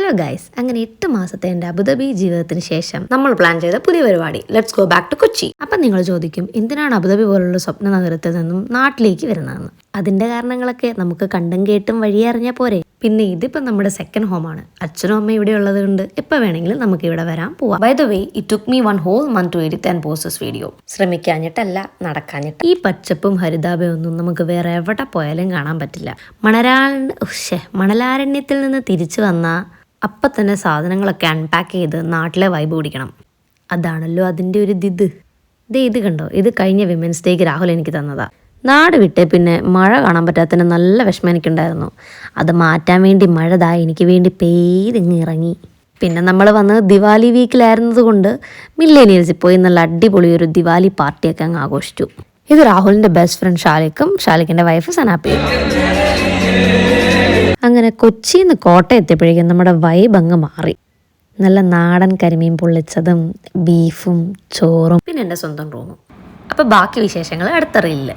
Hello guys, അങ്ങനെ 8 മാസത്തെ എൻ്റെ അബുദാബി ജീവിതത്തിന് ശേഷം നമ്മൾ പ്ലാൻ ചെയ്ത പുതിയ പരിപാടി let's go back to Kochi. അപ്പം നിങ്ങൾ ചോദിക്കും, എന്തിനാണ് അബുദാബി പോലുള്ള സ്വപ്ന നഗരത്തിൽ നിന്നും നാട്ടിലേക്ക് വരുന്നതെന്ന്. അതിൻ്റെ കാരണങ്ങളൊക്കെ നമുക്ക് കണ്ടും കേട്ടും വഴിയറിഞ്ഞാൽ പോരെ. പിന്നെ ഇതിപ്പോൾ നമ്മുടെ സെക്കൻഡ് ഹോമാണ്. അച്ഛനും അമ്മയും ഇവിടെ ഉള്ളത് കൊണ്ട് എപ്പോൾ വേണമെങ്കിലും നമുക്ക് ഇവിടെ വരാൻ പോവാം. By the way, it took me 1 whole month to edit and post this video. ശ്രമിക്കാഞ്ഞിട്ടല്ല, നടക്കാഞ്ഞിട്ട്. ഈ പച്ചപ്പും ഹരിതാപയും ഒന്നും നമുക്ക് വേറെ എവിടെ പോയാലും കാണാൻ പറ്റില്ല. മണലാരണ്യത്തിൽ നിന്ന് തിരിച്ചു വന്ന അപ്പം തന്നെ സാധനങ്ങളൊക്കെ അൺപാക്ക് ചെയ്ത് നാട്ടിലെ വൈബ് പിടിക്കണം. അതാണല്ലോ അതിൻ്റെ ഒരു ഇത് കണ്ടോ, ഇത് കഴിഞ്ഞ വിമൻസ് ഡേക്ക് രാഹുൽ എനിക്ക് തന്നതാ. നാട് വിട്ടേ പിന്നെ മഴ കാണാൻ പറ്റാത്തതിന് നല്ല വിഷമം എനിക്കുണ്ടായിരുന്നു. അത് മാറ്റാൻ വേണ്ടി മഴ എനിക്ക് വേണ്ടി പെയ്തിങ്ങ് ഇറങ്ങി. പിന്നെ നമ്മൾ വന്ന് ദിവാലി വീക്കിലായിരുന്നത് കൊണ്ട് മില്ലേനിയൽസിൽ പോയി നല്ല അടിപൊളി ഒരു ദിവാലി പാർട്ടിയൊക്കെ അങ്ങ് ആഘോഷിച്ചു. ഇത് രാഹുലിൻ്റെ ബെസ്റ്റ് ഫ്രണ്ട് ഷാലിക്കും ഷാലിക്കിൻ്റെ വൈഫ് സനാപ്പയും. അങ്ങനെ കൊച്ചിയിൽ നിന്ന് കോട്ടയം എത്തിയപ്പോഴേക്കും നമ്മുടെ വൈബ് അങ്ങ് മാറി. നല്ല നാടൻ കരിമീൻ പൊള്ളിച്ചതും ബീഫും ചോറും പിന്നെ എൻ്റെ സ്വന്തം റൂമും. അപ്പോൾ ബാക്കി വിശേഷങ്ങൾ അടുത്ത റീലിൽ.